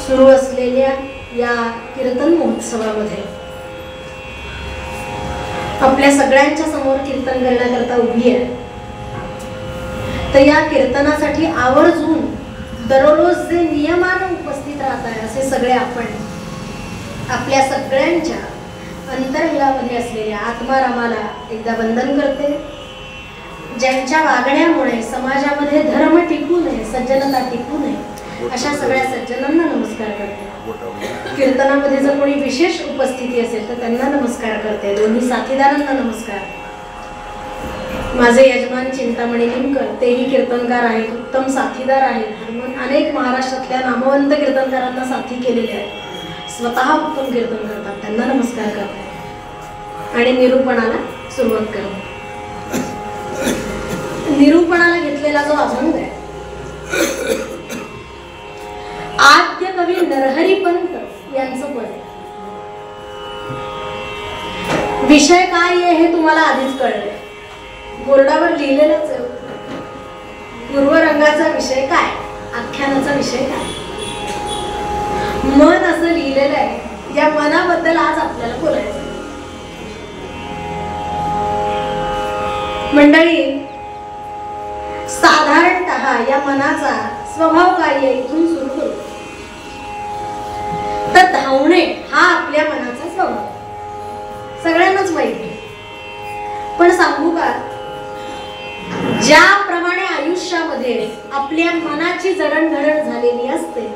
सुरू असलेल्या या कीर्तन महोत्सवामध्ये आपल्या सगळ्यांच्या समोर कीर्तन करण्याकरता उभी आहे. तर या कीर्तनासाठी आवर्जून दररोज जे नियमानं उपस्थित राहत आहे असे सगळे आपण आपल्या सगळ्यांच्या अंतरंगामध्ये असलेल्या आत्मारामाला एकदा वंदन करते. ज्यांच्या वागण्यामुळे समाजामध्ये धर्म टिकू नये, सज्जनता टिकू नये, अशा सगळ्या सज्जनांना नमस्कार करते. कीर्तनामध्ये जर कोणी विशेष उपस्थिती असेल तर त्यांना नमस्कार करते. दोन्ही साथीदारांना नमस्कार. माझे यजमान चिंतामणी निमकर तेही कीर्तनकार आहेत, उत्तम साथीदार आहेत. अनेक महाराष्ट्रातल्या नामवंत कीर्तनकारांना साथी केलेले आहेत, स्वतः उत्तम कीर्तन करतात, त्यांना नमस्कार करते. आणि निरूपणाला सुरुवात करते. निरूपणाला घेतलेला जो अभंग आहे, आद्य कवी नरहरी पंत यांचं पद आहे. विषय काय आहे हे तुम्हाला आधीच कळलंय, बोर्डावर लिहिलेलंच आहे. पूर्वरंगाचा विषय काय, आख्यानाचा विषय काय, मन असं लिहिलेलं आहे. या मनाबद्दल आज आपल्याला बोलायचं. मंडळी, साधारणतः या मनाचा स्वभाव काय इथून सुरू करू तर धावणे हा आपल्या मनाचा स्वभाव सगळ्यांनाच माहिती. पण सांगू का, ज्याप्रमाणे आयुष्यामध्ये आपल्या मनाची जडणघडण झालेली असते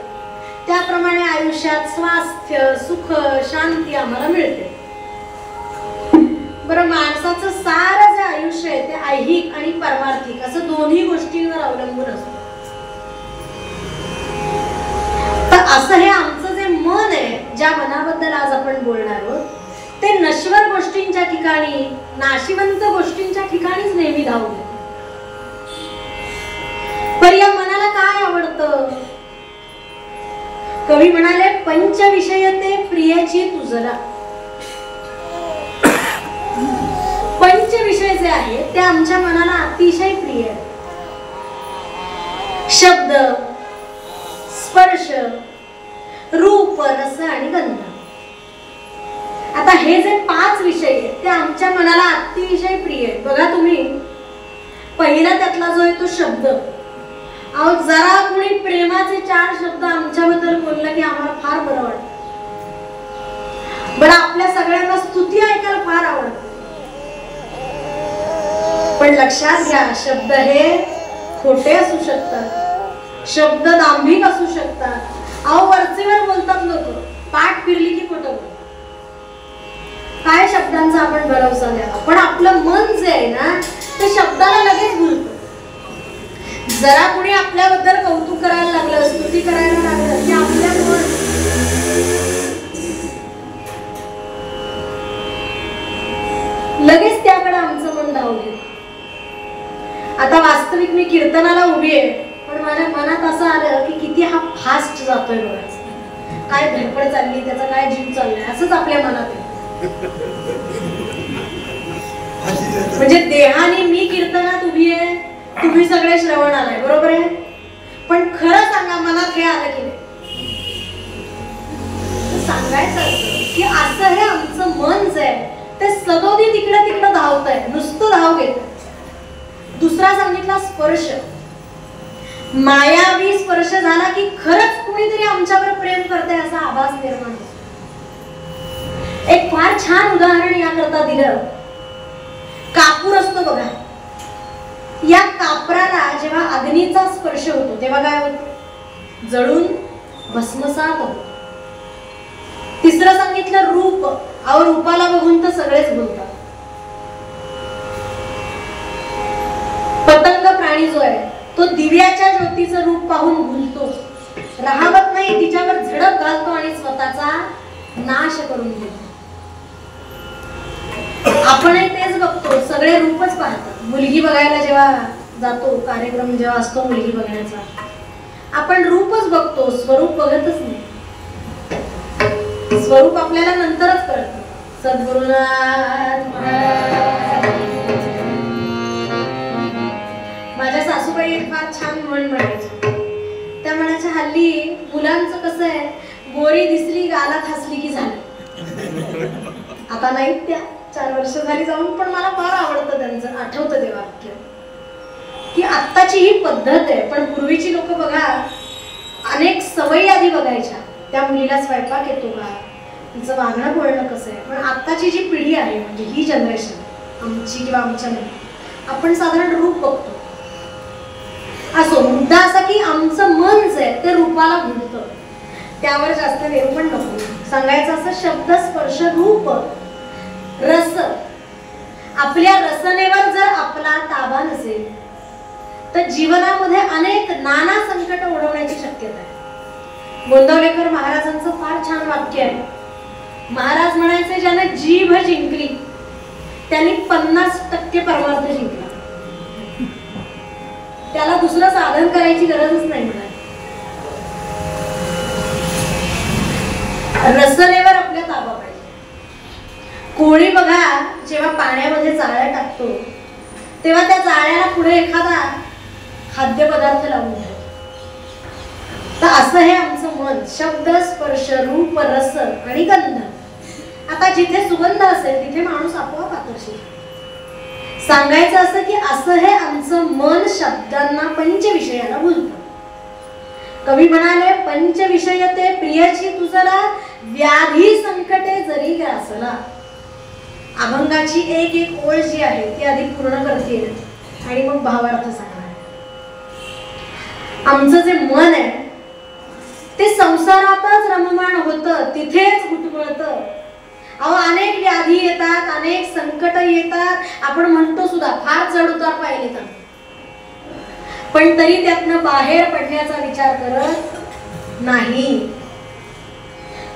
त्याप्रमाणे आयुष्यात स्वास्थ्य, सुख, शांती आम्हाला मिळते. बरं, माणसाचं सारं जे आयुष्य आहे ते ऐहिक आणि पारमार्थिक असं दोन्ही गोष्टींवर अवलंबून असतं. तर असं हे आमचं जे मन आहे, ज्या मनाबद्दल आज आपण बोलणार आहोत, ते नश्वर गोष्टींच्या ठिकाणी, नाशिवंत गोष्टींच्या ठिकाणीच नेहमी धावून येतं. पण या मनाला काय आवडतं? कवी म्हणाले, पंचविषयते प्रियची तुझला. पंचविषय जे आहे ते आमच्या मनाला अतिशय प्रिय आहे. शब्द, स्पर्श, रूप, रस आणि गंध. आता हे जे 5 विषय आहेत ते आमच्या मनाला अतिशय प्रिय आहेत. बघा तुम्ही, पहिला त्यातला जो आहे तो शब्द. अहो, जरा कोणी प्रेमाचे 4 शब्द आमच्याबद्दल बोललं की आम्हाला फार बरं वाटतं. बरं, आपल्या सगळ्यांना स्तुती ऐकायला फार आवडतं. पण लक्षात घ्या, शब्द हे खोटे असू शकतात, शब्द दांभिक असू शकतात. अहो, वरचेवर बोलतात लोक, पाठ फिरली की खोटं बोलतात. काय शब्दांचा आपण भरवसा द्यावा? पण आपलं मन जे आहे ना ते शब्दाला लगेच भुलतं. जरा कोणी आपल्याबद्दल कौतुक करायला लागलं, स्तुती करायला लागलं की आपल्या मन लगेच त्याकडे आमचं मन धावलं. आता वास्तविक मी कीर्तनाला उभी आहे, पण माझ्या मनात असं आलं की किती हा फास्ट जातोय बघायचं, काय धडपड चालली, त्याचा काय जीव चाललाय, असंच आपल्या मनात आहे. म्हणजे देहाने मी कीर्तनात उभी आहे, तुम्ही सगळे श्रवण आलाय, बरोबर आहे. पण खरं सांगा, मनात हे आलं की नाही? सांगायचं असं की असं हे आमचं मन जे आहे ते सदोदी तिकडे तिकडे धावत आहे, नुसतं धाव घेत. दुसरा सांगितला स्पर्श. मायावी स्पर्श झाला की खरंच कुणीतरी आमच्यावर प्रेम करते असा आभास निर्माण होतो. एक फार छान उदाहरण याकरता दिलं. कापूर असतो बघा, या कापराला जेव्हा अग्नीचा स्पर्श होतो तेव्हा काय होतं? जळून भस्मसात होतो. तिसरं सांगितलं रूप. अहो, रूपाला बघून तर सगळेच बोलतात. पतंग प्राणी जो आहे तो दिव्याच्या ज्योतीचं रूप पाहून भुलतो, राहवत नाही, तिच्यावर झडप घालतो आणि स्वतःचा नाश करून घेतो. आपणही तेच बघतो, सगळे रूपच पाहतात. मुलगी बघायला जेव्हा जातो, कार्यक्रम जेव्हा असतो मुलगी बघण्याचा, आपण रूपच बघतो, स्वरूप बघतच नाही. स्वरूप आपल्याला नंतरच कळतं. सद्गुरुनाथ माझ्या सासूबाई फार छान म्हण म्हणायच्या. त्या म्हणायच्या, हल्ली मुलांचं कसं आहे, गोरी दिसली गालात हसली की झाली. आता नाहीत त्या, 4 वर्ष झाली जाऊन, पण मला फार आवडतं त्यांचं, आठवतं ते वाक्य की आत्ताची ही पद्धत आहे. पण पूर्वीची लोक बघा, अनेक सवयी आधी बघायच्या. त्या मुलीला स्वयंपाक येतो का, तिचं वागणं बोलणं कसं आहे. पण आत्ताची जी पिढी आहे, म्हणजे ही जनरेशन आमची किंवा आमच्या नाही, आपण साधारण रूप बघतो. असो, मुद्दा असा की आमचं मन जे आहे ते रूपाला भुलतं. त्यावर जास्त निरूपण नको. सांगायचं असं, शब्द स्पर्श रूप रस, आपल्या रसनेवर जर आपला ताबा नसेल तर जीवनामध्ये अनेक नाना संकट ओढवण्याची शक्यता आहे. गोंदवलेकर महाराजांचं फार छान वाक्य आहे. महाराज म्हणायचे, ज्याने जीभ जिंकली त्यांनी 50% परमार्थ जिंकला. त्याला दुसरं साधन करायची गरजच नाही म्हणाले. रसनेवर आपल्या ताबा पाहिजे. कोळी बघा, जेव्हा पाण्यामध्ये जाळ्या टाकतो तेव्हा त्या जाळ्याला पुढे एखादा खाद्यपदार्थ लावून ठेवतो. तर असं हे आमचं मन, शब्द स्पर्श रूप रस आणि गंध. आता जिथे सुगंध असेल तिथे माणूस आपोआप आकर्षित. सांगायचं असं की असं हे आमचं मन शब्दांना पंचविषयाला बोलतं. कवी म्हणाले, पंचविषयते प्रियची तुझला व्याधी संकटे जरी ग्रासला. अभंगाची एक एक ओळ जी आहे ती आधी पूर्ण करते आणि मग भावार्थ सांगणार. आमचं जे मन आहे ते संसारातच रममाण होतं, तिथेच घुटमळतं. अहो, अनेक व्याधी येतात, अनेक संकट येतात. आपण म्हणतो सुद्धा फार चढ उतार पाहिले तर, पण तरी त्यातनं बाहेर पडण्याचा विचार करत नाही.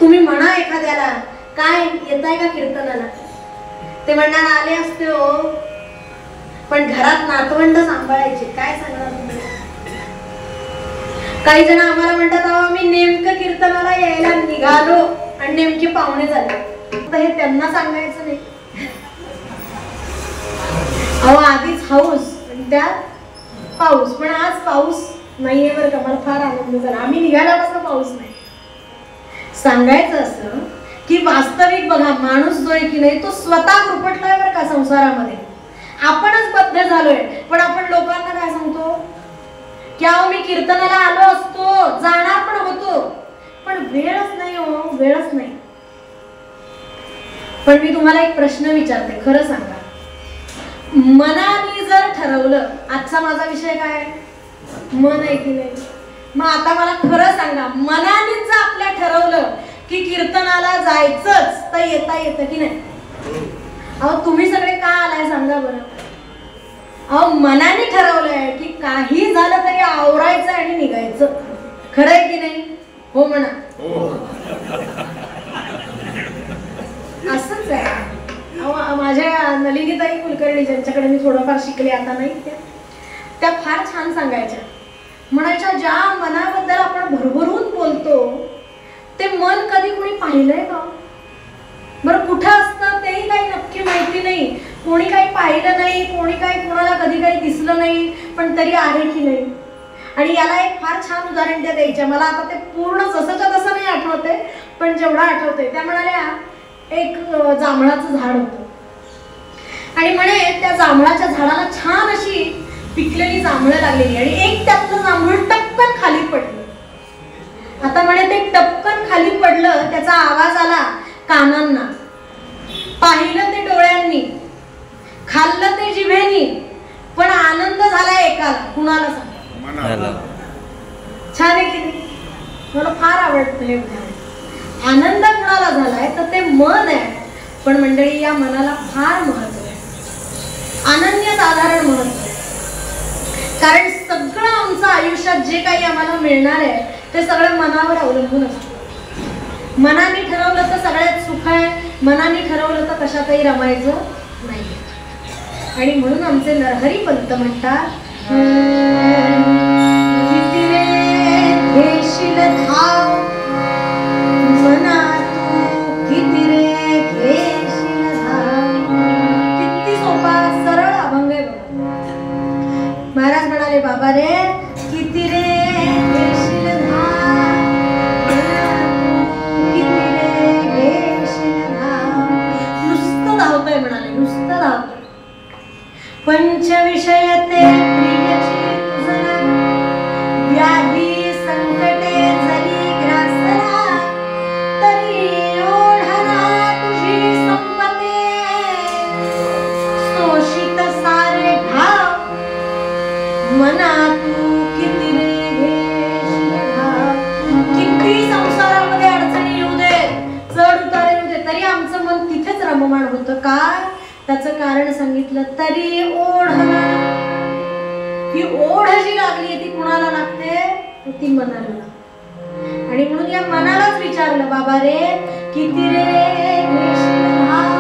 तुम्ही म्हणा एखाद्याला, काय येताय का कीर्तनाला, ते म्हणणार आले असते हो, पण घरात नातवंड सांभाळायचे, काय सांगणार तुम्ही. काही जण आम्हाला म्हणतात, अहो मी नेमकं कीर्तनाला यायला निघालो आणि नेमके पाहुणे झाले. तर हे त्यांना सांगायचं नाही. अहो, आधीच हाऊस आणि त्यात पाऊस. पण आज पाऊस नाहीये बरं का, मला फार आनंद झाला. आम्ही निघाल्यापासून पाऊस नाही. सांगायचं असं की वास्तविक बघा, माणूस जो आहे की नाही तो स्वतः रुपटलाय बरं का संसारामध्ये. आपणच बद्ध झालोय. पण आपण लोकांना काय सांगतो की अहो मी कीर्तनाला आलो असतो, जाणार पण होतो, पण वेळच नाही हो, वेळच नाही. पण मी तुम्हाला एक प्रश्न विचारते, खरं सांगा, मनाने जर ठरवलं, आजचा माझा विषय काय, मन आहे की नाही, मग आता मला खरं सांगा, मनाने जर आपल्या ठरवलं की कीर्तनाला जायचंच तर येता येतं की नाही. अहो तुम्ही सगळे का आलाय सांगा बरं. अहो मनाने ठरवलंय की काही झालं तरी आवरायचं आणि निघायचं. खरं आहे की नाही, हो म्हणा. असंच आहे. अहो माझ्या नलिनीताई कुलकर्णी, ज्यांच्याकडे मी थोडंफार शिकले, आता नाही, त्या फार छान सांगायच्या. म्हणायच्या, ज्या मनाबद्दल आपण भरभरून बोलतो ते मन कधी कोणी पाहिलंय का बरं. कुठं असतं तेही काही नक्की माहिती नाही, कोणी काही पाहिलं नाही, कोणी काही कोणाला कधी काही दिसलं नाही, पण तरी आहे की नाही. आणि याला एक फार छान उदाहरण त्या द्यायच्या. मला आता ते पूर्ण जसंच्या तसं नाही आठवते, पण जेवढं आठवतंय त्या म्हणाल्या, एक जांभळाचं झाड होतं आणि म्हणे त्या जांभळाच्या झाडाला छान अशी पिकलेली जांभळं लागलेली आणि एक त्यातलं जांभूळ टपकन खाली पडलं. आता म्हणे ते टपकन खाली पडलं, त्याचा आवाज आला कानांना, पाहिलं ते डोळ्यांनी, खाल्लं ते जिभेनी, पण आनंद झाला एकाला. कुणाला सांगा. छान आहे की नाही. मला फार आवडतं हे उदाहरण. आनंद कुणाला झालाय तर ते मन आहे. पण मंडळी, या मनाला फार महत्व आहे, अनन्य साधारण महत्व आहे. कारण सगळं आमचं आयुष्यात जे काही आम्हाला मिळणार आहे ते सगळं मनावर अवलंबून असतं. मनाने ठरवलं तर सगळ्यात सुख आहे, मनाने ठरवलं तर कशातही रमायचं नाही. आणि म्हणून आमचे नरहरी पंत म्हणतात, घेशील धाव मना तू, किती रे घेशील धाव. किती सोपा सरळ अभंग आहे बघा. महाराज म्हणाले, बाबा रे किती रे घेशील धाव, काय? त्याचं कारण सांगितलं. तरी ओढ ना, ही ओढ जी लागली ती कुणाला लागते? ती मनाला लागते. आणि म्हणून या मनालाच विचारलं, बाबा रे किती रे घेशील भाव,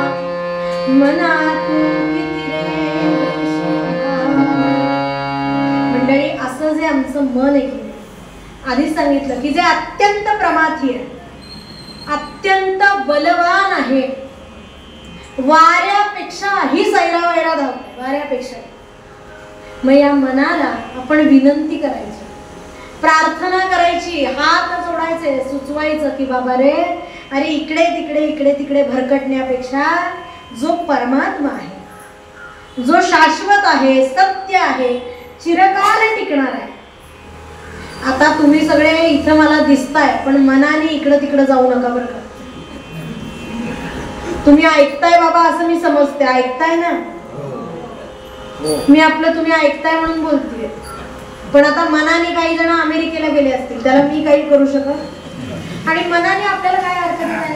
मना तू किती रे घेशील भाव. मंडळी, असं जे आमचं मन आहे की आधीच सांगितलं की जे अत्यंत प्रमाथी आहे, अत्यंत बलवान आहे, वाऱ्यापेक्षाही सैरावैरा धावते, वाऱ्यापेक्षा. मग या मनाला आपण विनंती करायची, प्रार्थना करायची, हात जोडायचे, सुचवायचं की बाबा रे, अरे इकडे तिकडे इकडे तिकडे भरकटण्यापेक्षा जो परमात्मा आहे, जो शाश्वत आहे, सत्य आहे, चिरकाल टिकणार आहे. आता तुम्ही सगळे इथं मला दिसताय, पण मनाने इकडं तिकडं जाऊ नका बरं का. तुम्ही ऐकताय बाबा असं मी समजते, ऐकताय ना, मी आपलं तुम्ही ऐकताय म्हणून बोलतेय. पण आता मनाने काही जण अमेरिकेला गेले असतील, त्याला मी काही करू शकत? आणि मनाने आपल्याला काय अर्थ नाही.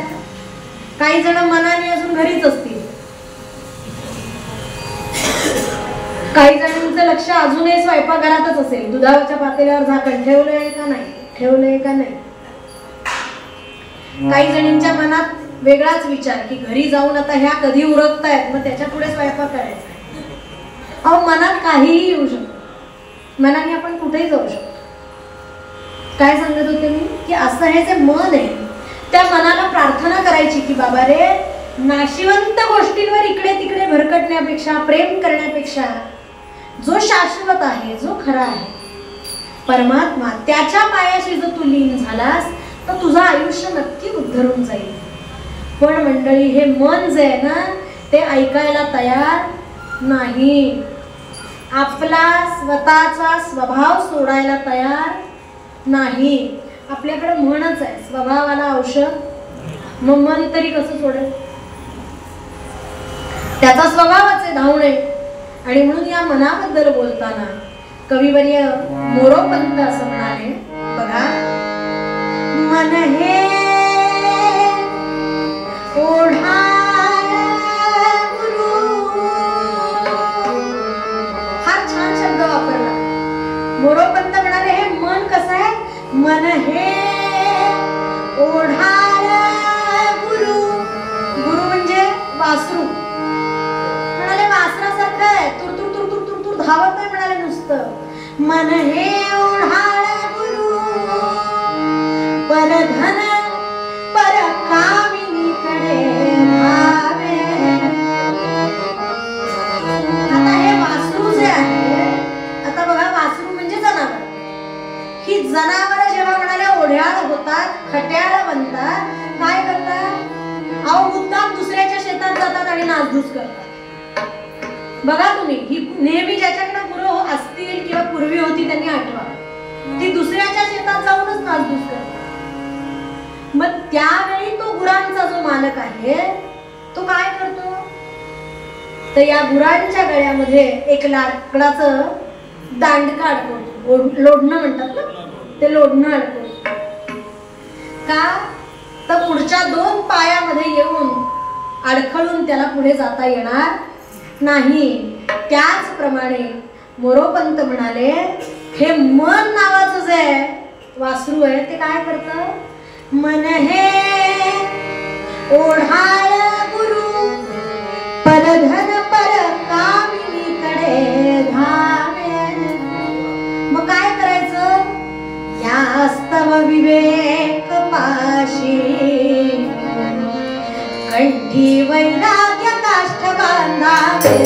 काही जण मनाने अजून घरीच असतील, काही जणांचं लक्ष अजूनही स्वयंपाकघरातच असेल, दुधाच्या पातेल्यावर झाकण ठेवलंय का नाही, ठेवलंय का नाही. काही जणींच्या मनात वेगळाच विचार की घरी जाऊन आता ह्या कधी उरकतायत, मग त्याच्या पुढे स्वयंपाक करायचा. अहो, मनात काहीही येऊ शकतो, मनाने आपण कुठेही जाऊ शकतो. काय सांगत होते मी की असं हे जे मन आहे, त्या मनाला प्रार्थना करायची की बाबा रे, नाशिवंत गोष्टींवर इकडे तिकडे भरकटण्यापेक्षा, प्रेम करण्यापेक्षा जो शाश्वत आहे, जो खरा आहे, परमात्मा, त्याच्या पायाशी जर तू लीन झालास तर तुझं आयुष्य नक्की उद्धरून जाईल. पण मंडळी, हे मन जे आहे ना, ते ऐकायला तयार नाही. आपला स्वतःचा स्वभाव सोडायला तयार नाही. आपल्याकडे म्हणच आहे, स्वभावाला औषध, मग मन तरी कसं सोडेल? त्याचा स्वभावच आहे धावणे. आणि म्हणून या मनाबद्दल बोलताना कविवर्य मोरोपंत असं म्हणाले बघा, मन हे ओढाळ गुरु. हा छान शब्द वापरला. मोरोपंत म्हणाले हे मन कसं आहे? मन हे ओढाळ गुरु. गुरु म्हणजे वासरू. म्हणाले वासरासारखं आहे, तुर तुर तुर तुर तुर तुर धावत आहे. म्हणाले नुसतं मन हे ओढाळ गुरु, परधन परकामिनी कडे धावे. आता हे वासरू जे आहे, आता बघा, वासरू म्हणजे जनावर. ही जनावर जेव्हा म्हणाले ओढ्याळ होतात, खट्याळ बनतात, काय करतात? अहो, मुद्दाम दुसऱ्याच्या शेतात जातात आणि नासधूस करतात. बघा तुम्ही, ही नेहमी ज्याच्याकडे गुरु असतील किंवा पूर्वी होती त्यांनी आठवा, ती दुसऱ्याच्या शेतात जाऊनच नासधूस करतात. मग त्यावेळी तो गुरांचा जो मालक आहे तो काय करतो? तर या गुरांच्या गळ्यामध्ये एक लाकडाचं दांडकं अडकवतो, लोढणं म्हणतात ना, ते लोढणं अडकवतो. का? तर पुढच्या 2 पायामध्ये येऊन अडखळून त्याला पुढे जाता येणार नाही. त्याचप्रमाणे मोरोपंत म्हणाले, हे मन नावाचं जे वासरू आहे ते काय करतं? मन हे ओढाळ गुरु, परधन परकामिनी कडे धावे. मग काय करायचं? यास्तव विवेक पाशी, कंठी वैराग्य काष्ठ बांधावे.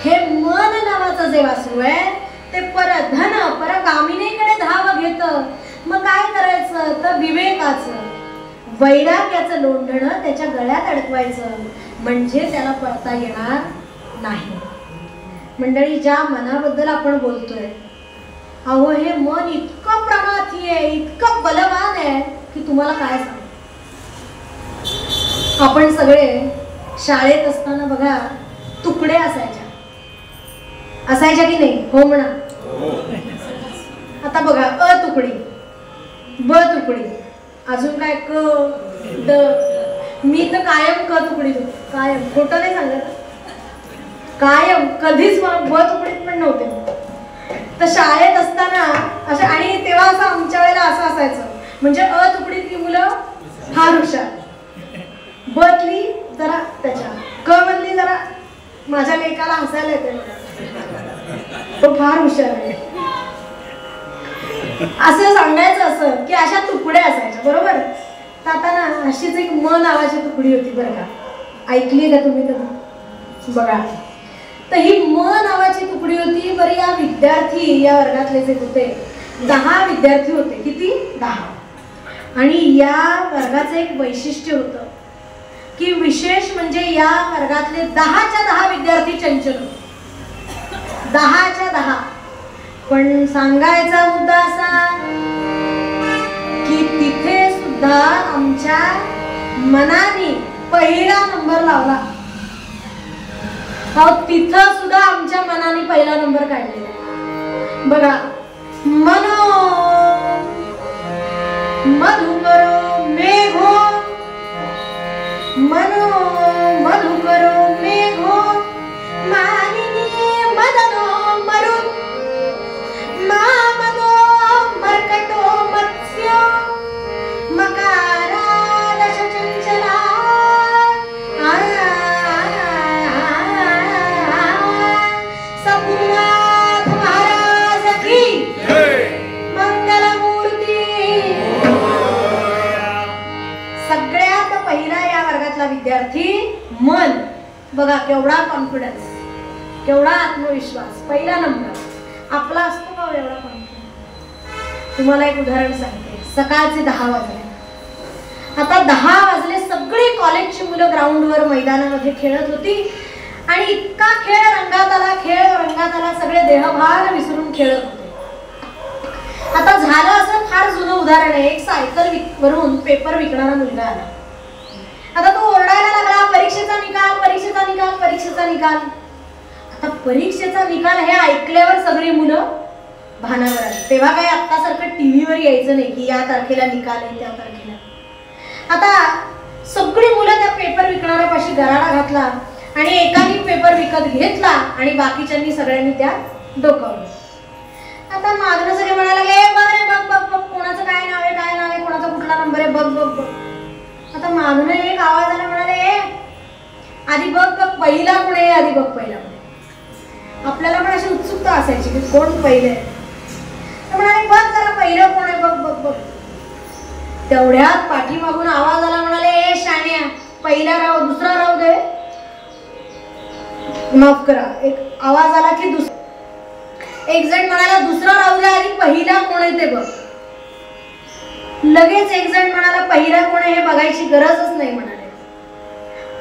हे मन नावाचं जे वासरू आहे ते परधन परकामिनीकडे धाव घेत येतं. मग काय करायचं तर विवेकाचं वैराग्याचं लोंढणं त्याच्या गळ्यात अडकवायचं, म्हणजे त्याला पळता येणार नाही. मंडळी, ज्या मनाबद्दल आपण बोलतोय, अहो हे मन इतकं प्रमाथी आहे, इतकं बलवान आहे की तुम्हाला काय सांगू. आपण सगळे शाळेत असताना बघा तुकडे असायच्या की नाही? हो म्हणा. आता बघा अ तुकडी, ब तुकडी, अजून काय क ड. मी तर कायम क तुकडीत होते, कायम, खोटं नाही सांगत, कायम. कधीच मला ब तुकडीत पण नव्हते. तर शाळेत असताना अशा, आणि तेव्हा असं आमच्या वेळेला असं असायचं, म्हणजे अ तुकडीतली मुलं फार हुशार, बतली जरा त्याच्या, क मधली जरा माझ्या लेकाला हसायला येते, तो फार हुशार आहे, असं सांगायचं. असं की अशा तुकड्या असायच्या, बरोबर. तर आता ना अशीच एक म नावाची तुकडी होती बरं का, ऐकली का तुम्ही कधी? बघा, तर ही म नावाची तुकडी होती. बरं, या विद्यार्थी, या वर्गातले जे होते 10 विद्यार्थी होते. किती? 10. आणि या वर्गाचं एक वैशिष्ट्य होतं की विशेष म्हणजे या वर्गातले 10च्या 10 विद्यार्थी चंचल होते. 10च्या 10. पण सांगायचा मुद्दा असा की तिथे सुद्धा आमच्या मनाने पहिला नंबर लावला. तिथं सुद्धा आमच्या मनाने पहिला नंबर काढलेला. बघा, मनो मधुकरो मेघो, मनो मधुकरो मेघो, मानिनी मदनो मरुत, मामदो मर्कटो मत्स्य, मकारा दश चंचला, सद्गुरुनाथ महाराज की मंगलमूर्ती. सगळ्यात पहिला या वर्गातला विद्यार्थी मन. बघा केवढा कॉन्फिडन्स, केवढा आत्मविश्वास, पहिला नंबर. आपला असतो का एवढा कॉन्फिडन्स? तुम्हाला एक उदाहरण सांगते. सकाळचे 10 वाजले. आता 10 वाजले, सगळी कॉलेजची मुलं ग्राउंडवर मैदानामध्ये खेळत होती आणि इतका खेळ रंगात आला, सगळे देहभान विसरून खेळत होते. आता झालं असं, फार जुनं उदाहरण आहे. एक सायकल वरून पेपर विकणारा मुलगा आला. आता तो ओरडायला लागला, परीक्षेचा निकाल, परीक्षेचा निकाल, परीक्षेचा निकाल. आता परीक्षेचा निकाल हे ऐकल्यावर सगळी मुलं भानावर आली. तेव्हा काही आत्तासारखं टीव्हीवर यायचं नाही की या तारखेला निकाल आहे, त्या तारखेला. आता सगळी मुलं त्या पेपर विकणाऱ्यापाशी गराडा घातला आणि एकाने पेपर विकत घेतला आणि बाकीच्यांनी सगळ्यांनी त्या डोकावलं. आता मागणं सगळे म्हणायला लागले, बघ रे बघ बघ बघ, कोणाचं काय नाव आहे, काय नाव आहे, कोणाचा कुठला नंबर आहे, बघ बघ बघ. आता मागणं एक आवाज आला, म्हणाले, आधी बघ बघ पहिला कोण आहे, आधी बघ पहिला कोण आहे. आपल्याला पण अशी उत्सुकता असायची की कोण पहिले आहे. म्हणाले, बघ जरा पहिलं कोण आहे, बघ बघ बघ. तेवढ्यात पाठीमागून आवाज आला, म्हणाले, ए शाण्या, पहिला राव, दुसरा राव दे. माफ करा, एक आवाज आला की एक जण म्हणाला दुसरा राहू दे, आधी पहिला कोण आहे ते बघ. लगेच एक जण म्हणाला, पहिला कोण आहे हे बघायची गरजच नाही. म्हणाले,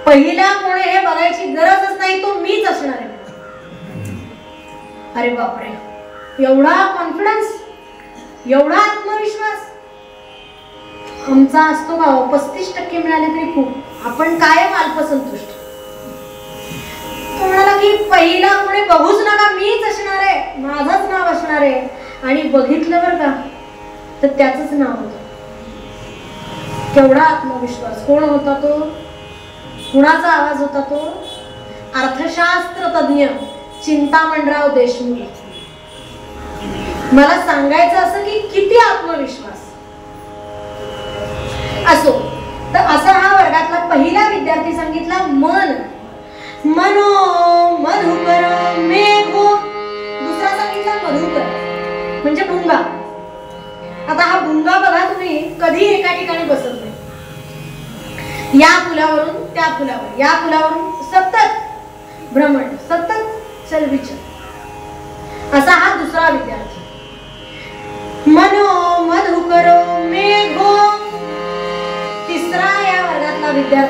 पहिला कोण आहे हे बघायची गरजच नाही, तो मीच असणार आहे. अरे बापरे, एवढा कॉन्फिडन्स, एवढा आत्मविश्वास आमचा असतो का? 35% मिळाले तरी खूप. आपण कायम अल्पसंतुष्ट. तो म्हणाला की पहिला कोणी बघूच नका, मीच असणार आहे, माझंच नाव असणार आहे. आणि बघितलं बरं का, तर त्याचंच नाव होतं. केवढा आत्मविश्वास. कोण होता तो? कुणाचा आवाज होता तो? अर्थशास्त्र तज्ञ चिंतामणराव देशमुख. मला सांगायचं असं की किती आत्मविश्वास असो. तर असा हा वर्गातला पहिला विद्यार्थी सांगितला, मन मनो मधुकर मेघो. दुसरा सांगितला मधुकर म्हणजे भुंगा. आता हा भुंगा बघा, तुम्ही कधी एका ठिकाणी बसत नाही. या फुलावरून त्या फुलावर, या फुलावरून सतत भ्रमण, सतत चलबिचल. असा हा दुसरा विद्यार्थी. मनो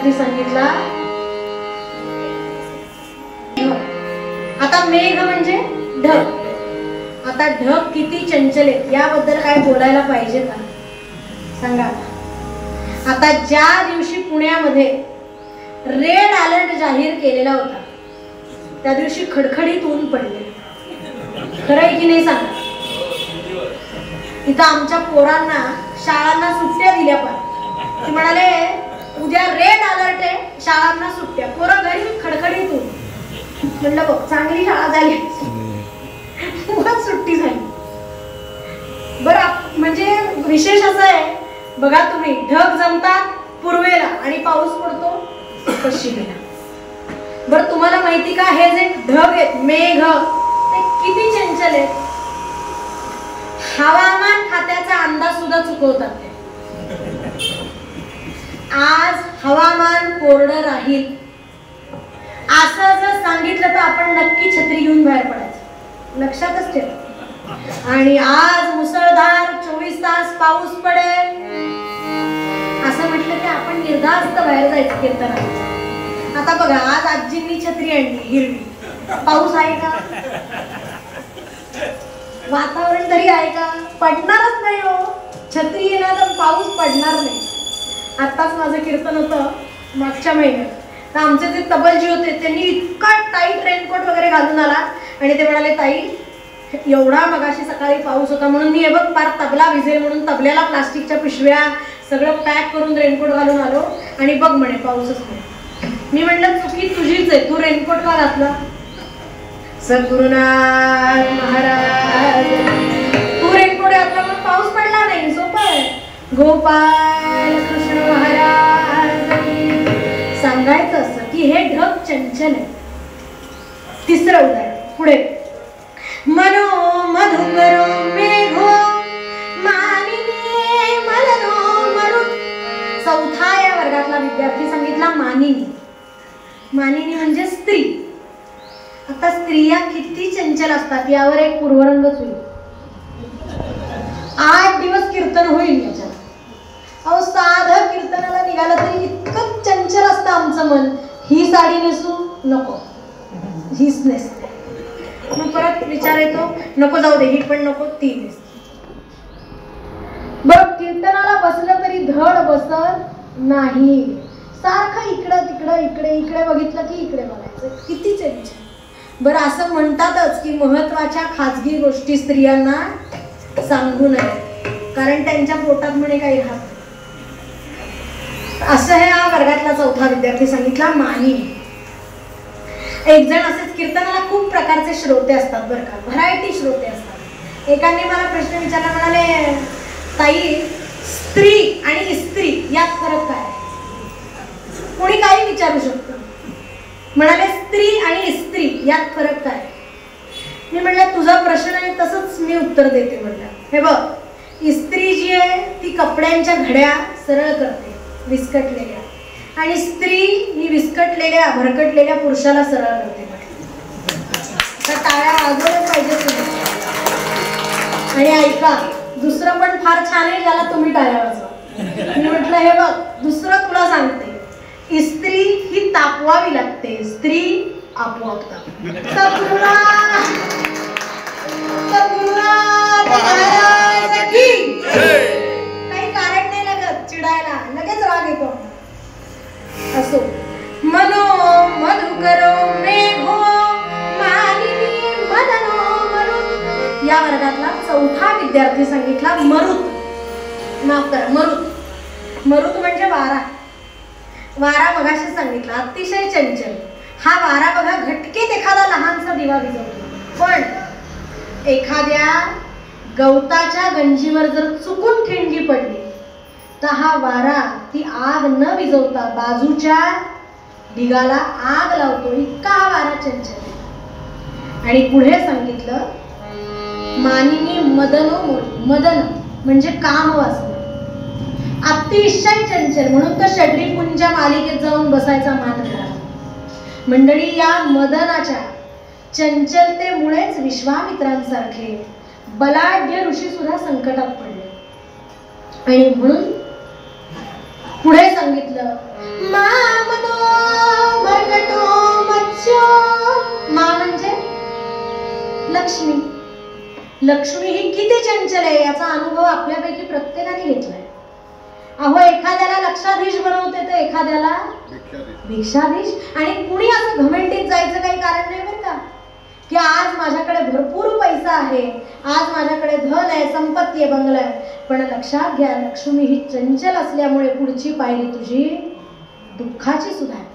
विद्यार्थी सांगितला आता मेघ म्हणजे ढग. आता ढग किती चंचल आहेत याबद्दल काय बोलायला पाहिजे का सांगा. आता ज्या दिवशी पुण्यामध्ये रेड अलर्ट जाहीर केलेला होता त्या दिवशी खडखडीत ऊन पडले. खरं आहे की नाही सांगा. इथं आमच्या पोरांना शाळांना सुट्ट्या दिल्या पण ते म्हणाले उद्या रेड अलर्ट आहे शाळांना सुट्ट्या. पोरं घरी खडखडीत ऊन. म्हणलं बघ चांगली शाळा झाली सुट्टी झाली. बरं म्हणजे विशेष असं आहे बघा तुम्ही ढग जमतात पूर्वेला आणि पाऊस पडतो पश्चिमेला. बरं तुम्हाला माहिती का हे जे ढग आहेत मेघ ते किती चंचल आहेत. हवामान खात्याचा अंदाज सुद्धा चुकवतात ते. आज हवामान कोरडं राहील असं जर सांगितलं तर आपण नक्की छत्री घेऊन बाहेर पडायचं लक्षातच ठेवा. आणि आज मुसळधार 24 तास पाऊस पडेल असं म्हटलं की आपण निर्धास्त बाहेर जायचं कीर्तनाला. आता बघा आज आजींनी छत्री आणली हिरवी. पाऊस आहे का वातावरण तरी आहे का. पडणारच नाही हो. छत्री येणार तर पाऊस पडणार नाही. आताच माझं कीर्तन होतं मागच्या महिन्यात तर आमचे जे तबलजी होते त्यांनी इतका टाईट रेनकोट वगैरे घालून आला आणि ते म्हणाले ताई एवढा मगाशी सकाळी पाऊस होता म्हणून मी हे बघ पार तबला भिजेल म्हणून तबल्याला प्लास्टिकच्या पिशव्या सगळं पॅक करून रेनकोट घालून आलो आणि बघ म्हणे पाऊसच नाही. मी म्हटलं चुकी तुझीच आहे. तू रेनकोट का घातला. सद्गुरुनाथ महाराज तू रेनकोट घातला म्हणून पाऊस पडला नाही. सोपं आहे. गोपाल कृष्ण महाराज सांगायचं असं की हे ढग चंचल आहे. तिसरं उदाहरण पुढे मनो मधुकरो मेघो मानिनी मलनो मरुत. चौथा या वर्गातला विद्यार्थी सांगितला मानिनी. मानिनी म्हणजे स्त्री. आता स्त्रिया किती चंचल असतात यावर एक पूर्वरंगच होईल. 8 दिवस कीर्तन होईल याच्यात. अहो साधं कीर्तनाला निघालं तरी इतकं चंचल असतं आमचं मन. ही साडी नेसू नको हीच नेसते. मग परत विचार येतो नको जाऊ दे ही पण नको ती नेसते. बरं कीर्तनाला बसलं तरी धड बसत नाही. सारखं इकडं तिकडं इकडे इकडे बघितलं की इकडे बघायचं. किती चंचल. बरं असं म्हणतातच की महत्वाच्या खाजगी गोष्टी स्त्रियांना सांगू नये कारण त्यांच्या पोटात म्हणे काही राहत. असं हे हा वर्गातला चौथा विद्यार्थी सांगितला मानिनी. एक जण असेच कीर्तनाला खूप प्रकारचे श्रोते असतात बरं का. व्हरायटी श्रोते असतात. एकाने मला प्रश्न विचारला म्हणाले ताई स्त्री आणि स्त्री यात फरक काय. कोणी काही विचारू शकतं. म्हणाले स्त्री आणि स्त्री यात फरक काय. मी म्हटलं तुझा प्रश्न आहे तसंच मी उत्तर देते. म्हटलं हे बघ स्त्री जी आहे ती कपड्यांच्या घड्या सरळ करते विस्कटलेल्या आणि स्त्री ही विस्कटलेल्या भरकटलेल्या पुरुषाला सरळ करते. तर टाळ्या वाजवल्या पाहिजे. आणि ऐका दुसरं पण फार छान आहे ज्याला तुम्ही टाळ्या वाजवा. मी म्हटलं हे बघ दुसरं तुला सांगते स्त्री ही तापवावी लागते. स्त्री आपोआप काही कारण नाही लागत चिडायला लगेच राग येतो. असो मनो मधुकरो मेघो मानिनी मदनो मरुत. या वर्गातला चौथा विद्यार्थी सांगितला मरुत. माफ करा मरुत. मरुत म्हणजे वारा. वारा मगाशी सांगितला अतिशय चंचल. हा वारा बघा घटकेत एखादा लहानसा दिवा विझवतो पण एखाद्या गवताच्या गंजीवर जर चुकून ठिणगी पडली तर हा वारा ती आग न विझवता बाजूच्या ढिगाला आग लावतो. इतका हा वारा चंचल आहे. आणि पुढे सांगितलं मानिनी मदनो मोरी. मदन म्हणजे काम वासना. अतिशय चंचल म्हणून तर षड्रिपुंजा मालिकेत जाऊन बसायचा मान मिळाला. मंडळी या मदनाच्या चंचलतेमुळेच विश्वामित्रांसारखे बलाढ्य ऋषी सुद्धा संकटात पडले. आणि म्हणून पुढे सांगितलं मामनो मर्कटो मत्स्यो. मा म्हणजे लक्ष्मी. लक्ष्मी ही किती चंचल आहे याचा अनुभव आपल्यापैकी प्रत्येकाने घेतलाय. अहो, एखाद्याला लक्षाधीश बनवते तर एखाद्याला भिक्षाधीश. आणि कुणी असं घमंडीत जायचं काही कारण नाही बरं का, की आज माझ्याकडे भरपूर पैसा आहे, आज माझ्याकडे धन आहे, संपत्ती आहे, बंगला आहे. पण लक्षात घ्या, लक्ष्मी ही चंचल असल्यामुळे पुढची पायरी तुझी दुःखाची सुद्धा आहे.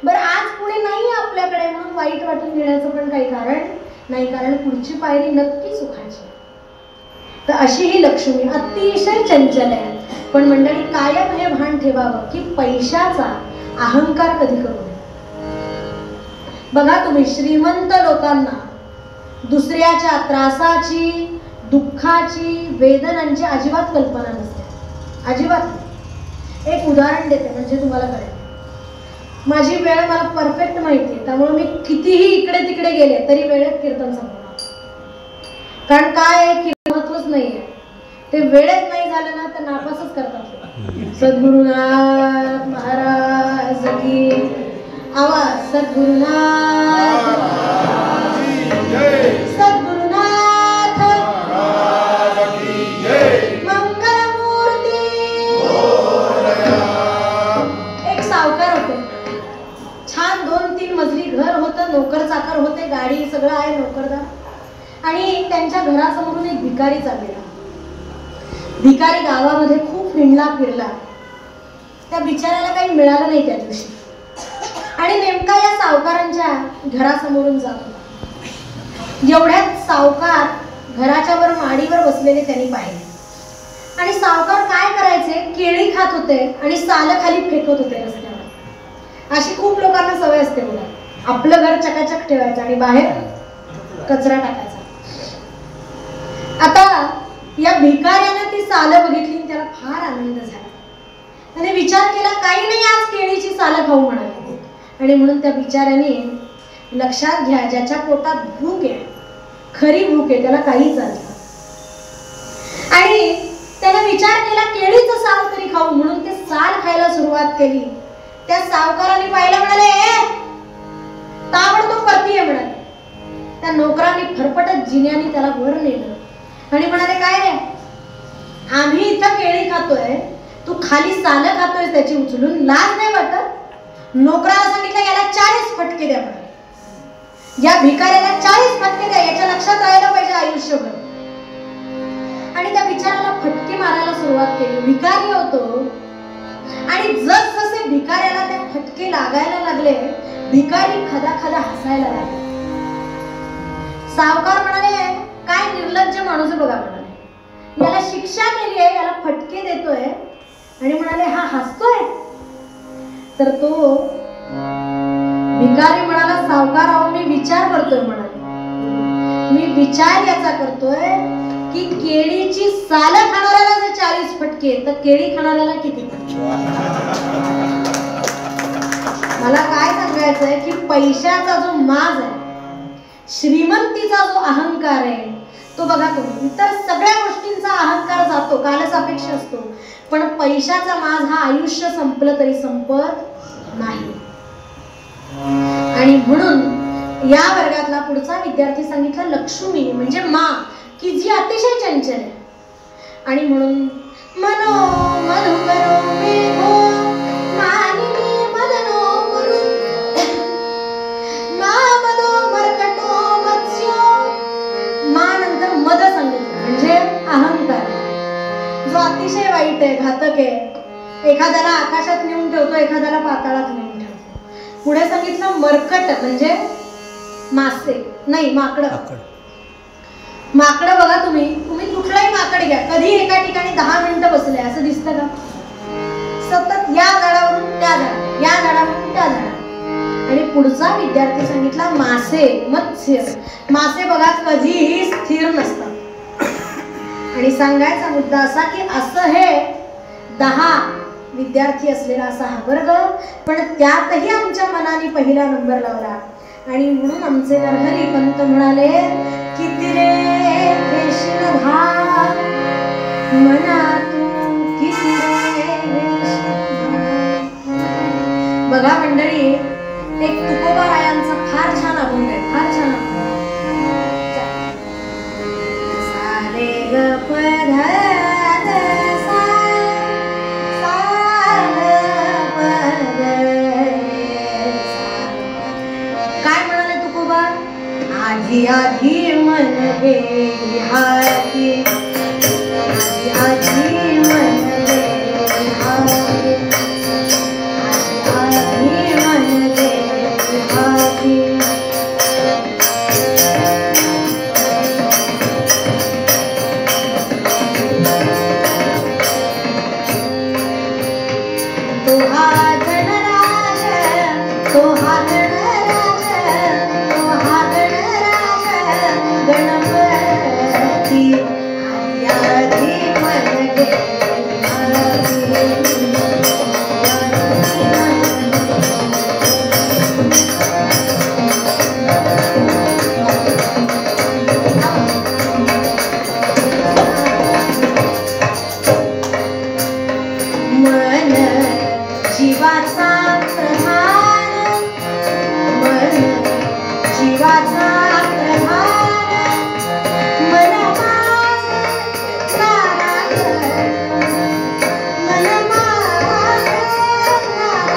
बरं, आज कुणी नाही आपल्याकडे म्हणून वाईट वाटून घेण्याचं पण काही कारण नाही, कारण पुढची पायरी नक्की सुखाची. तर अशी ही लक्ष्मी अतिशय चंचल आहे. पण मंडळी, कायम हे भान ठेवावं की पैशाचा अहंकार कधी करू नये. बघा तुम्ही, श्रीमंत लोकांना दुसऱ्याच्या त्रासाची, दुःखाची, वेदनांची अजिबात कल्पना नसते, अजिबात. एक उदाहरण देते म्हणजे तुम्हाला कळेल. माझी वेळ मला परफेक्ट माहिती आहे, त्यामुळे मी कितीही इकडे तिकडे गेले तरी वेळेत कीर्तन संपवणार. कारण काय आहे की महत्वच नाहीये, ते वेळेत नाही झालं ना तर नापासच करतात. सद्गुरुनाथ महाराज की आवाज. सद्गुरुनाथ सद्गुरुनाथ मंगलमूर्ती. एक सावकार होते, छान 2-3 मजली घर होतं, नोकर चाकर होते, गाडी सगळं आहे, नोकरदार. आणि त्यांच्या घरासमोरून एक भिकारी चाललेला. भिकारी गावामध्ये खूप हिंडला फिरला, त्या बिचाऱ्याला काही मिळालं नाही त्या दिवशी. आणि नेमका या सावकारांच्या घरासमोरून जात होता. एवढ्यात सावकार घराच्या वर माडीवर बसलेले त्यांनी पाहिले. आणि सावकार काय करायचे, केळी खात होते आणि सालं खाली फेकत होते रस्त्यावर. अशी खूप लोकांना सवय असते बघा, आपलं घर चकाचक ठेवायचं आणि बाहेर कचरा टाकायचा. आता या भिकाऱ्याने ती सालं बघितली आणि त्याला फार आनंद झाला. त्याने विचार केला, काही नाही, आज केळीची सालं खाऊ म्हणाले. आणि म्हणून त्या बिचाऱ्याने, लक्षात घ्या, ज्याच्या पोटात भूक आहे, खरी भूक आहे, त्याला काही चालतं. आणि त्याने विचार केला, केळीचं साल तरी खाऊ, म्हणून ते साल खायला सुरुवात केली. त्या सावकाराने पाहिलं, म्हणाले, ताबडतोब पत्नी आहे म्हणाले. त्या नोकराने फरफटत जिन्याने त्याला वर नेलं आणि म्हणाले, काय रे, आम्ही इथं केळी खातोय, तू खाली सालं खातोय त्याची उचलून, लाज नाही वाटत? नोकराला सांगितलं, याला 40 फटके द्या म्हणाले. या भिकाऱ्याला 40 फटके द्या, याच्या लक्षात राहायला पाहिजे आयुष्यभर. आणि त्या बिचाराला फटके मारायला सुरुवात केली. भिकारी होतो आणि जसजसे भिकाऱ्याला ते फटके लागायला लागले, भिकारी खदा खदा हसायला लागला. सावकार म्हणाले, काय निर्लज्ज माणूस बघा म्हणाले, याला शिक्षा केली आहे, याला फटके देतोय आणि म्हणाले हा हसतोय. तर तो भिकारी म्हणाला, सावकार अहो मी विचार करतोय म्हणाले. मी विचार याचा करतोय की केळीची सालं खाणाऱ्याला जर 40 फटके तर केळी खाणाऱ्याला किती फटके. मला काय सांगायचंय की पैशाचा जो माज आहे, श्रीमंतीचा जो अहंकार आहे, तो बघा तुम्ही, इतर सगळ्या गोष्टींचा अहंकार जातो, कालसापेक्ष असतो, पण पैशाचा माज हा आयुष्य संपलं तरी संपत नाही. आणि म्हणून या वर्गातला पुढचा विद्यार्थी सांगितला, लक्ष्मी म्हणजे मा, की जी अतिशय चंचल आहे. आणि म्हणून मनो मधुकरो मेघो मानिनी मदनो गुरु मा मदो मर्कटो मत्स्यो. मा नंतर मद सांगितलं म्हणजे अहंकार, जो अतिशय वाईट आहे, घातक आहे. एखाद्याला आकाशात नेऊन ठेवतो, एखाद्याला पाताळात नेऊन ठेवतो. पुढे सांगितलं मर्कट म्हणजे मासे, नाही माकडं. माकडं बघा तुम्ही कुठलाही माकड घ्या, कधी एका ठिकाणी 10 मिनिटं बसले असं दिसतं का? सतत या झाडावरून त्या झाडा, या झाडावरून त्या झाडा. आणि पुढचा विद्यार्थी सांगितला मासे, मत्स्य. मासे बघा कधीही स्थिर नसतात. आणि सांगायचा मुद्दा असा की असं हे 10 विद्यार्थी असलेला असा हा वर्ग, पण त्यातही आमच्या मनाने पहिला नंबर लावला. आणि म्हणून आमचे नरहरी पंत म्हणाले, किती रे कृष्णधार मना तू, किती रे कृष्णधार. त्यासाठी एक तुकोबारायांचा फार छान अभंग आहे, फार छान सारे ग प ध सा सा ग प ग काय म्हणाले तुकोबा? आधी आधी मन गेली हाती, आधी आधी मन गेली हाती, आधी आधी मन गेली हाती. तो हा गणराज, तो हा गणराज, तो हा गणराज गणपती आधी मन गेली हाती. मन जीवाचा प्रधान, मन जीवाचा प्रधान, मन माझे नारायण, मन माझे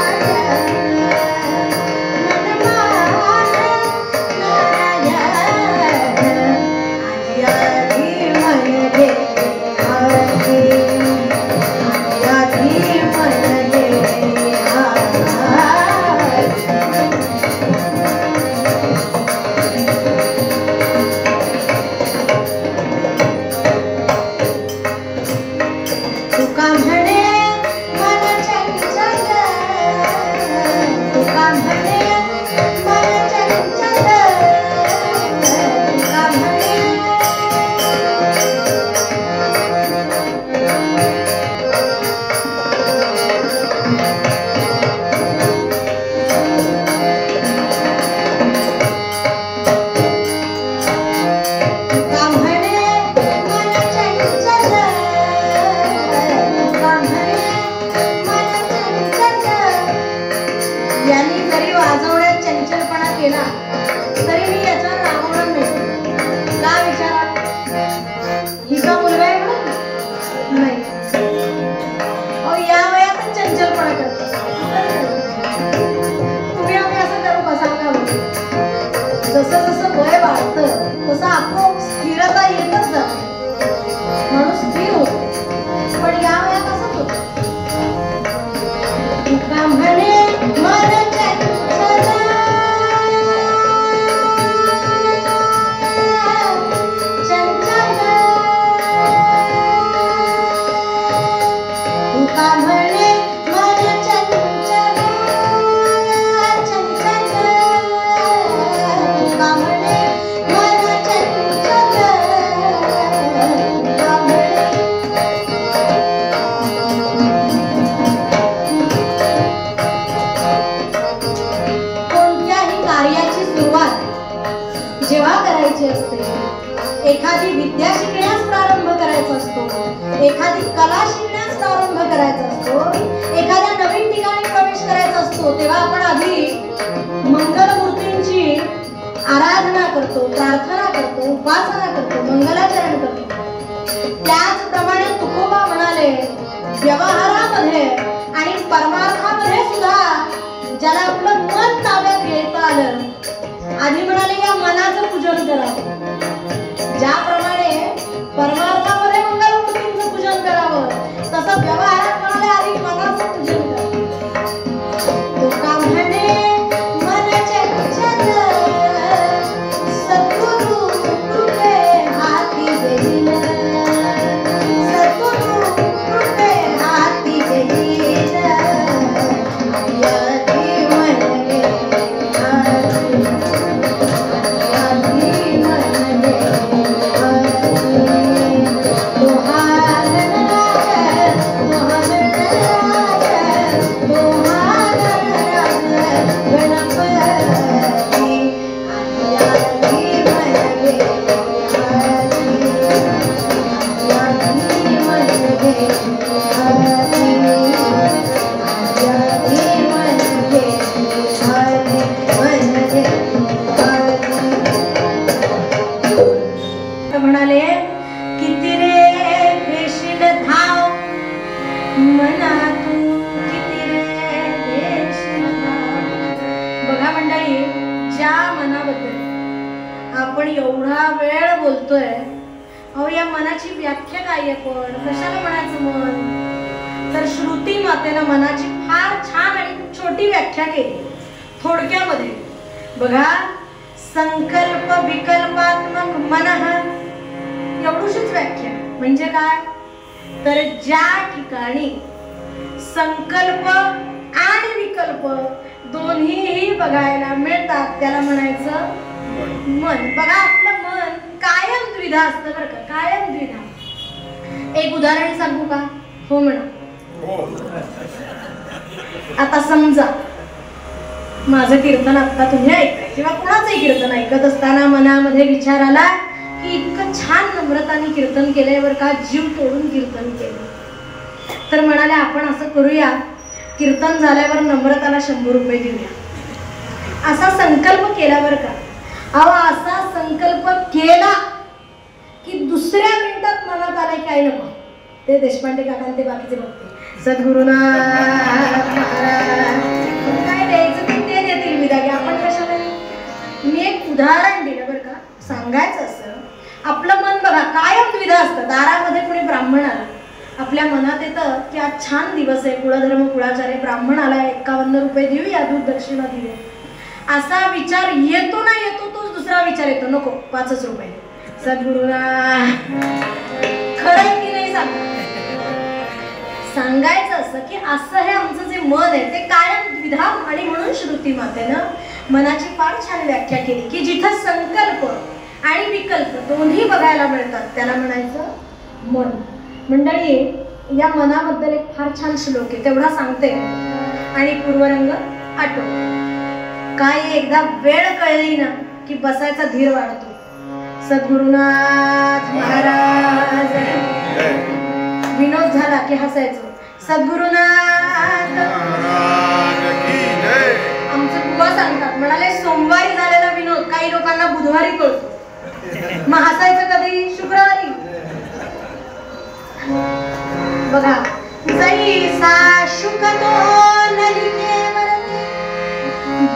नारायण, मन माझे नारायण. आधी आधी मन गेली हाती, आधी मन गेली हाती. तुका म्हणे मन चंचल, तुका म्हणे मन चंचल, तुका म्हणे तुका म्हणे मन चंचल, तुका म्हणे मन चंचल. यांनी जरी वाजवण्यात चंचलपणा केला तरी मी याच्यावर रागवणार नाही. का विचारा? हिचा मुलगा आहे म्हणून नाही. अहो या वयातच चंचलपणा करतो. तुम्ही आम्ही असं करू का सांगा बरं? जसं जसं वय वाढतं तसं आपोआप स्थिरता येतच जाते, माणूस स्थिर होतो. पण या वयात असंच होतं. तुका म्हणे मन चंचल, चंचल, तुका म्हणे मन चंचल, चंचल, तुका म्हणे मन चंचल, तुका म्हणे. कोणत्याही कार्याची सुरुवात जेव्हा करायची असते, एखादी विद्या शिकण्यास प्रारंभ करायचा असतो, एखादी कला शिकण्यास प्रारंभ करायचा असतो, एखाद्या नवीन ठिकाणी प्रवेश करायचा असतो, तेव्हा आपण आधी मंगलमूर्तींची आराधना करतो, प्रार्थना करतो, उपासना करतो, मंगलाचरण करतो. त्याचप्रमाणे तुकोबा म्हणाले व्यवहारामध्ये आणि परमार्थामध्ये सुद्धा ज्याला आपलं मन ताब्यात घेता आलं, आधी म्हणाले या मनाचं पूजन करावं. ज्याप्रमाणे परमार्थामध्ये मंगलमूर्तींचं पूजन करावं, तसं व्यवहारात म्हणाले आधी मनाचं पूजन करावं. तुका म्हणे मन चंचल, सद्गुरु कृपे हाती देईल, सद्गुरु कृपे हाती देईल. आधी मन गेली हाती, आधी एवढा वेळ बोलतोय, अहो या मनाची व्याख्या काय आहे? पण कशाला म्हणायचं मन? तर श्रुती मातेनं मनाची फार छान आणि छोटी व्याख्या केली थोडक्यामध्ये. बघा, संकल्प विकल्पात्मक मनः, एवढीच व्याख्या. म्हणजे काय? तर ज्या ठिकाणी संकल्प आणि विकल्प दोन्हीही बघायला मिळतात त्याला म्हणायचं मन. बघा, आपलं मन कायम द्विधा असतं बरं का, कायम द्विधा. एक उदाहरण सांगू का? हो म्हणा. आता समजा माझं कीर्तन आता तुम्ही ऐकताय किंवा कुणाचंही कीर्तन ऐकत असताना मनामध्ये विचार आला की इतकं छान नम्रताने कीर्तन केलंय बरं का, जीव तोडून कीर्तन केलं. तर म्हणाले आपण असं करूया, कीर्तन झाल्यावर नम्रताला 100 रुपये देऊया. असा संकल्प केला बरं का. अहो असा संकल्प केला की दुसऱ्या मिनिटात मनात आलाय काय नको, ते देशपांडे काका ते बाकीचे बघते, सद्गुरुनाथ महाराज काय द्यायचं ते देतील विदागी, आपण कशाला. मी एक उदाहरण दिलं बरं का. सांगायचं असं, आपलं मन बघा कायम द्विधा असतं. दारामध्ये कुणी ब्राह्मण आला, आपल्या मनात येतं की आज छान दिवस आहे, कुळधर्म कुळाचार्य ब्राह्मण आला, 51 रुपये देऊया, दूध दक्षिणा देऊया, असा विचार येतो ना येतो. तोच दुसरा विचार येतो, नको 5 रुपये सद्गुरुनाथ. खरं की नाही सांगायचं असं की असं हे आमचं जे मन आहे ते कायम द्विधा. आणि म्हणून श्रुती मातेनं मनाची फार छान व्याख्या केली की जिथं संकल्प आणि विकल्प दोन्ही बघायला मिळतात त्याला म्हणायचं मन. मंडळी, या मनाबद्दल एक फार छान श्लोक आहे, तेवढा सांगते आणि पूर्वरंग आठव. काय एकदा वेळ कळली ना की बसायचा धीर वाढतो. सद्गुरुनाथ महाराज. विनोद झाला की हसायचो, सद्गुरुनाथ. आमचे बुवा सांगतात, म्हणाले सोमवारी झालेला विनोद काही लोकांना बुधवारी कळतो, मग हसायचं कधी? शुक्रवारी. बघा, जैसा शुकतो नलिकेवरती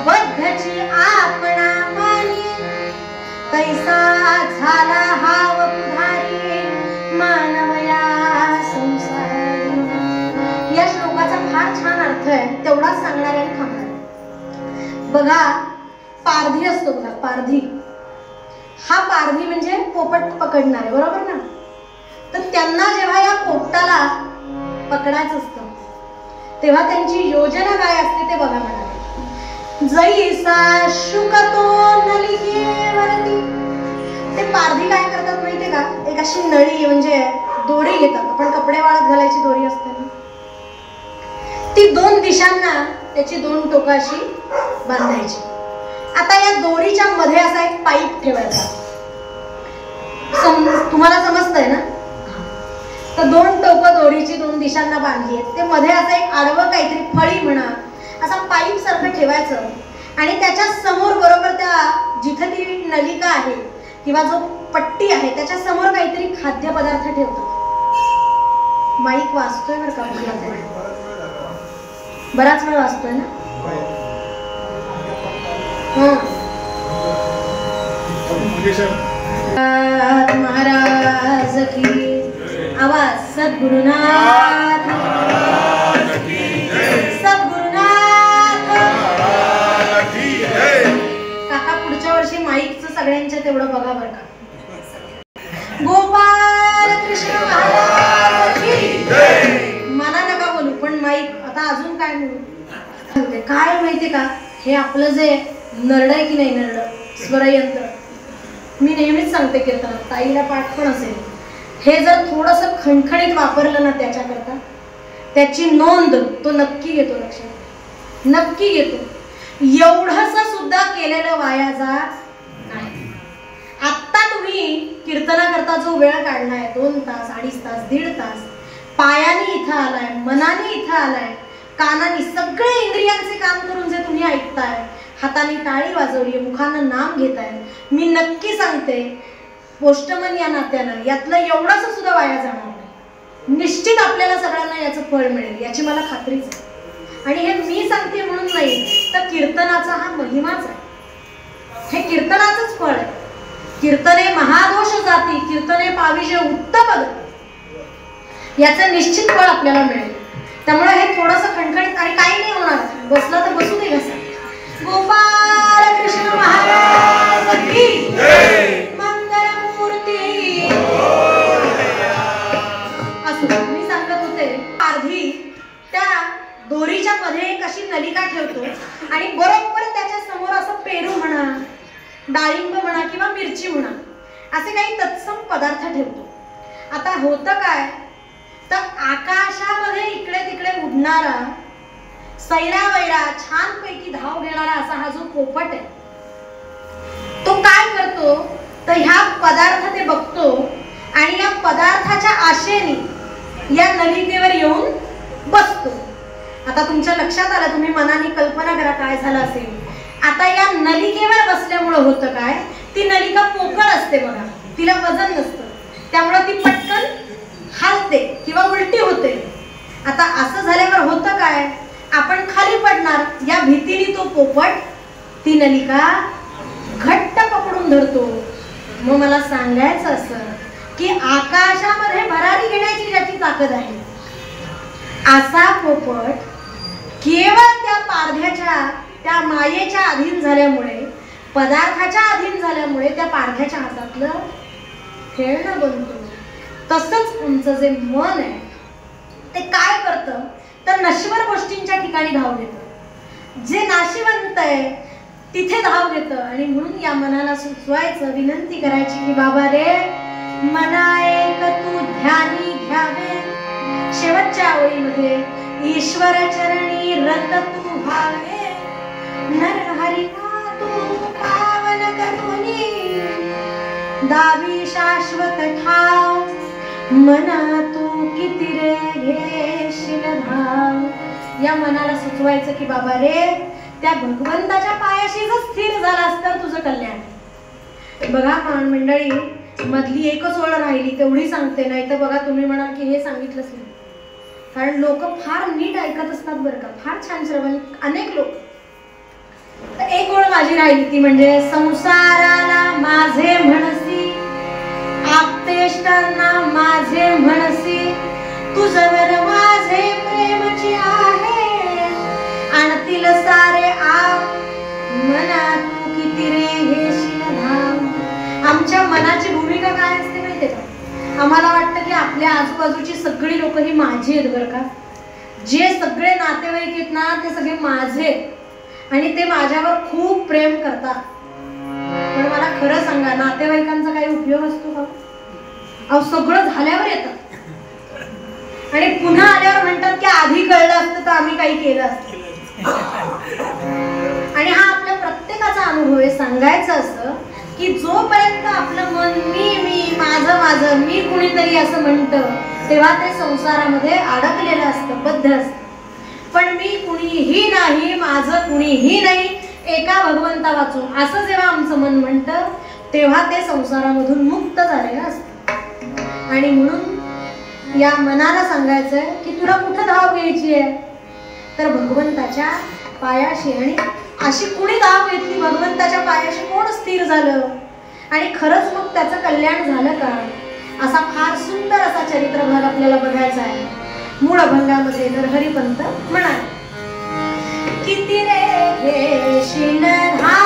बद्धची आपणा मानी, तैसा झाला हाव पुढारी मानवया संसारी. या श्लोकाचा फार छान अर्थ आहे, तेवढाच सांगणार आणि थांबणार. बघा, पारधी असतो बघा, पारधी. हा पारधी म्हणजे पोपट पकडणारे, बरोबर ना? तर त्यांना जेव्हा या पोपटाला पकडायचं असतं तेव्हा त्यांची योजना काय असते ते बघा. म्हणाले जैसा शुकतो नलिकेवरती. ते पारधी काय करतात माहितीये का? एक अशी नळी म्हणजे दोरी घेतात, आपण कपडे वाळत घालायची दोरी असते ना, ती 2 दिशांना त्याची 2 टोकं अशी बांधायची. आता या दोरीच्या मध्ये असा एक पाईप ठेवायचा. तुम्हाला समजतंय ना? तर 2 टोकं दोरीची 2 दिशांना बांधली आहेत, ते मध्ये असं एक आडवं काहीतरी फळी म्हणा असा पाईप सारखं ठेवायचं. आणि त्याच्या समोर बरोबर त्या जिथे ती नलिका आहे किंवा जो पट्टी आहे त्याच्या समोर काहीतरी खाद्यपदार्थ ठेवतात. माईक वाजतोय बरं का, बराच वेळ वाजतोय ना. महाराज की आवाज. सद्गुरुनाथ सद्गुरुनाथ. काका पुढच्या वर्षी माईकचं सगळ्यांच्या तेवढं बघा बरं का. गोपाल कृष्ण महाराज की मला नका बोलू, पण माईक आता अजून काय बोलू. काय माहितीये का, हे आपलं जे नरड आहे की नाही, नरड स्वरयंत्र, मी नेहमीच सांगते कीर्तनात, ताईला पाठ पण असेल, हे जर थोडंसं खणखणीत वापरलं ना त्याच्याकरता, त्याची नोंद तो नक्की घेतो, लक्षात नक्की घेतो. एवढंसं सुद्धा केलेलं वाया जात नाही. आत्ता तुम्ही कीर्तनाकरता जो वेळ काढलाय 2 तास, 2.5 तास, 1.5 तास, पायाने इथं आलाय, मनाने इथं आलाय, कानाने, सगळे इंद्रियांचे काम करून जे तुम्ही ऐकताय, हाताने टाळी वाजवली, मुखानं नाम घेताय, मी नक्की सांगते पोस्टमन या नात्यानं यातलं एवढंसं सुद्धा वाया जाणार नाही. निश्चित आपल्याला सगळ्यांना याचं फळ मिळेल, याची मला खात्रीच आहे. आणि हे मी सांगते म्हणून नाही, तर कीर्तनाचा हा महिमाच आहे. हे कीर्तनाचंच फळ आहे. कीर्तने महादोष जाती, कीर्तने पाविजे उत्तम, याचं निश्चित फळ आपल्याला मिळेल. त्यामुळे हे थोडंसं खणखणीत आणि काही नाही होणार, बसला तर बसू दे कसं. गोपाल कृष्ण महाराज की मंगलमूर्ती असू. मी सांगत होते अर्धी त्या दोरीच्या मध्ये एक अशी नलिका ठेवतो आणि बरोबर त्याच्या समोर असं पेरू म्हणा, डाळिंब म्हणा किंवा मिरची म्हणा असे काही तत्सम पदार्थ ठेवतो. आता होतं काय तर आकाशामध्ये इकडे तिकडे उडणारा सैरावैरा छानपैकी धाव घेणारा असा हा जो पोपट आहे तो काय करतो तर ह्या पदार्थ ते बघतो आणि या पदार्थाच्या आशेने या नलिकेवर येऊन बसतो. आता तुमच्या लक्षात आलं, तुम्ही मनाने कल्पना करा काय झालं असेल. आता या नलिकेवर बसल्यामुळे होतं काय, ती नलिका पोकळ असते बघा, तिला वजन नसतं, त्यामुळे ती पटकन हालते किंवा उलटी होते. आता असं झाल्यावर होतं काय, आपण खाली पडणार या भीतीने तो पोपट ती नलिका घट्ट पकडून धरतो. मग मला सांगायचं असं की आकाशामध्ये भरारी घेण्याची ज्याची ताकद आहे असा पोपट केवळ त्या पारध्याच्या त्या मायेच्या अधीन झाल्यामुळे, पदार्थाच्या अधीन झाल्यामुळे त्या पारध्याच्या हातातलं खेळणं बनतो. तसंच आमचं जे मन आहे ते काय करतं तर नश्वर गोष्टींच्या ठिकाणी धाव घेतं, जे नाशिवंत आहे तिथे धाव घेतं. आणि म्हणून या मनाला सुचवायचं, विनंती करायची की बाबा रे मना एक तू ध्यानी घ्यावे. शेवटच्या ओळीमध्ये ईश्वर चरणी रत तू व्हावे, नर हरी तू पावन करुणी, दावी शाश्वत ठाव, मना तू किती रे घेशील भाव. या मनाला सुचवायचं की बाबा रे त्या भगवंताच्या पायाशी जर स्थिर झालास तर तुझं कल्याण. बघा मंडळी, मधली एकच ओळ राहिली तेवढी सांगते, नाही तर बघा तुम्ही म्हणाल की हे सांगितलंच नाही. कारण लोक फार नीट ऐकत असतात बरं का, फार छान श्रवण अनेक लोक. तर एक ओळ माझी राहिली ती म्हणजे संसाराला माझे म्हणसी, आप्तेष्टांना माझे म्हणसी, तुझवर माझे प्रेमची आहे, आणतील सारे आप, मना तू किती रे घेशील धाव. आमच्या मनाची भूमिका काय असते माहितीये का, आम्हाला वाटतं की आपल्या आजूबाजूची सगळी लोक ही माझी आहेत बरं का, जे सगळे नातेवाईक आहेत ना ते सगळे माझे आणि ते माझ्यावर खूप प्रेम करतात. पण मला खरं सांगा, नातेवाईकांचा काही उपयोग असतो का? अहो सगळं झाल्यावर येतात आणि पुन्हा आल्यावर म्हणतात की आधी कळलं असतं तर आम्ही काही केलं असतं. आणि हा आपल्या प्रत्येकाचा अनुभव आहे. सांगायचं असं की जोपर्यंत आपलं मन मी मी माझं माझं मी कुणीतरी असं म्हणतं तेव्हा ते संसारामध्ये अडकलेलं असतं, बद्ध असतं. पण मी कुणीही नाही, माझं कुणीही नाही, एका भगवंता वाचून असं जेव्हा आमचं मन म्हणतं तेव्हा ते संसारामधून मुक्त झालेलं असतं. आणि म्हणून या मनाला सांगायचंय की तुला कुठं धाव घ्यायची आहे तर भगवंताच्या पायाशी. आणि अशी कुणी धाव घेतली भगवंताच्या पायाशी, कोण स्थिर झालं आणि खरंच मग त्याचं कल्याण झालं का, असा फार सुंदर असा चरित्रभाग आपल्याला बघायचा आहे. मूळ अभंगामध्ये नरहरी पंत म्हणाले, किती रे घेशील धाव